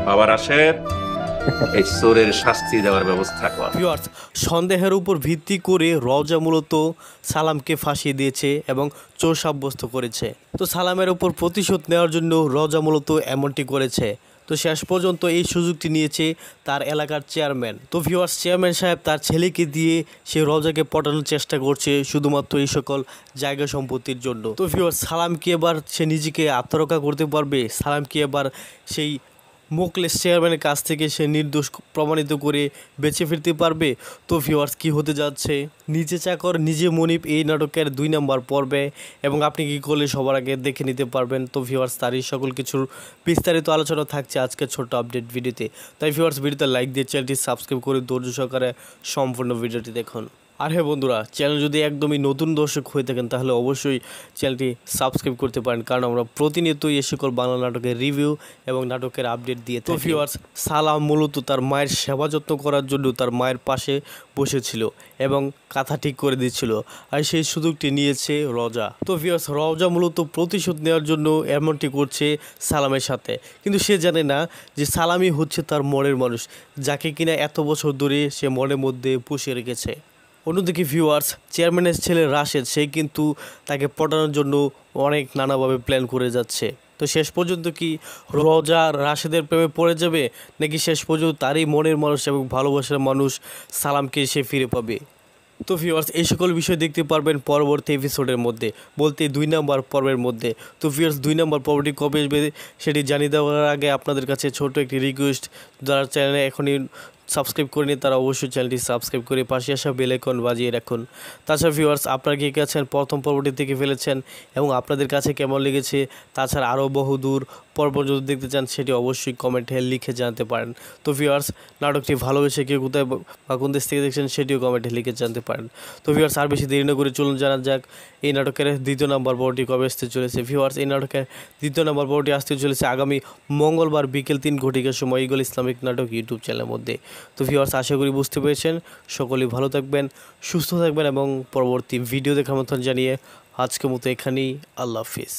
বাবার আসের এই চোরের শাস্তি দেওয়ার ব্যবস্থা কর। ভিউয়ার্স, সন্দেহের উপর ভিত্তি করে রওজা মূলত সালামকে ফাঁসিয়ে দিয়েছে এবং চোর সাব্যস্ত করেছে। তো সালামের উপর প্রতিশোধ নেওয়ার জন্য রওজা মূলত এমনটি করেছে। তো শেষ পর্যন্ত এই সুযোগটি নিয়েছে তার এলাকার চেয়ারম্যান। তো ভিউয়ার্স, চেয়ারম্যান সাহেব তার ছেলেকে দিয়ে সে রওজাকে পটানোর চেষ্টা করছে শুধুমাত্র এই সকল জায়গা সম্পত্তির জন্য। তো ভিউয়ার্স, সালাম কি এবার সে নিজেকে আত্মরক্ষা করতে পারবে? সালাম কি এবার সেই মুখলেস চেয়ারম্যানের কাছ থেকে সে নির্দোষ প্রমাণিত করে বেঁচে ফিরতে পারবে? তো ভিউয়ার্স, কি হতে যাচ্ছে নিজে চাকর নিজে মনিব এই নাটকের 2 নম্বর পর্বে, এবং আপনি কি করলে সবার আগে দেখে নিতে পারবেন। তো ভিউয়ার্স, তারই সকল কিছুর বিস্তারিত আলোচনা থাকছে আজকের ছোট্ট আপডেট ভিডিওতে। তাই ভিউয়ার্স, ভিডিওতে লাইক দিয়ে চ্যানেলটি সাবস্ক্রাইব করে ধৈর্য সহকারে সম্পূর্ণ ভিডিওটি দেখুন। আর হ্যাঁ বন্ধুরা, চ্যানেল যদি একদমই নতুন দর্শক হয়ে থাকেন তাহলে অবশ্যই চ্যানেলটি সাবস্ক্রাইব করতে পারেন, কারণ আমরা প্রতিনিয়তই এই সকল বাংলা নাটকের রিভিউ এবং নাটকের আপডেট দিয়ে থাকি। তো ভিউয়ার্স, সালাম মূলত তার মায়ের সেবা যত্ন করার জন্য তার মায়ের পাশে বসেছিল এবং কাঁথা ঠিক করে দিচ্ছিল, আর সেই সুযোগটি নিয়েছে রওজা। তো ভিউয়ার্স, রওজা মূলত প্রতিশোধ নেওয়ার জন্য এমনটি করছে সালামের সাথে, কিন্তু সে জানে না যে সালামই হচ্ছে তার মনের মানুষ, যাকে কিনা এত বছর ধরে সে মনের মধ্যে পুষে রেখেছে। অন্যদিকে ভিউয়ার্স, চেয়ারম্যানের ছেলে রাশেদ সে কিন্তু তাকে পটানোর জন্য অনেক নানাভাবে প্ল্যান করে যাচ্ছে। তো শেষ পর্যন্ত কি রওজা রাশেদের প্রেমে পড়ে যাবে, নাকি শেষ পর্যন্ত তারই মনের মানুষ এবং ভালোবাসার মানুষ সালামকে সে ফিরে পাবে? তো ভিউয়ার্স, এই সকল বিষয় দেখতে পারবেন পরবর্তী এপিসোডের মধ্যে, বলতে 2 নম্বর পর্বের মধ্যে। তো ভিউয়ার্স, 2 নম্বর পর্বটি কবে আসবে সেটি জানিয়ে দেওয়ার আগে আপনাদের কাছে ছোট একটি রিকোয়েস্ট, যারা চ্যানেলে এখনই সাবস্ক্রাইব করেনি তারা অবশ্যই চ্যানেলটি সাবস্ক্রাইব করে পাশে আসা বেল আইকন বাজিয়ে রাখুন। তাছাড়া ভিউয়ার্স, আপনারা কে আছেন প্রথম পর্বটি থেকে ফেলেছেন এবং আপনাদের কাছে কেমন লেগেছে, তাছাড়া আরও বহুদূর পর্ব যদি দেখতে চান সেটি অবশ্যই কমেন্টে লিখে জানাতে পারেন। তো ভিউয়ার্স, নাটকটি ভালোবেসে কেউ কোথায় বা কোন দেশ থেকে দেখছেন সেটিও কমেন্টে লিখে জানতে পারেন। তো ভিউয়ার্স, আর বেশি দেরি না করে চলুন জানা যাক এই নাটকের 2 নম্বর পর্বটি কবে আসতে চলেছে। ভিউয়ার্স, এই নাটকের 2 নম্বর পর্বটি আসতে চলেছে আগামী মঙ্গলবার বিকেল 3 ঘটিকার সময় ইগল ইসলামিক নাটক ইউটিউব চ্যানেলের মধ্যে। তো ভিউয়ার্স, আশা করি বুঝতে পেরেছেন। সকলেই ভালো থাকবেন, সুস্থ থাকবেন এবং পরবর্তী ভিডিও দেখার মতন জানিয়ে আজকের মতো এখানেই আল্লাহ হাফিজ।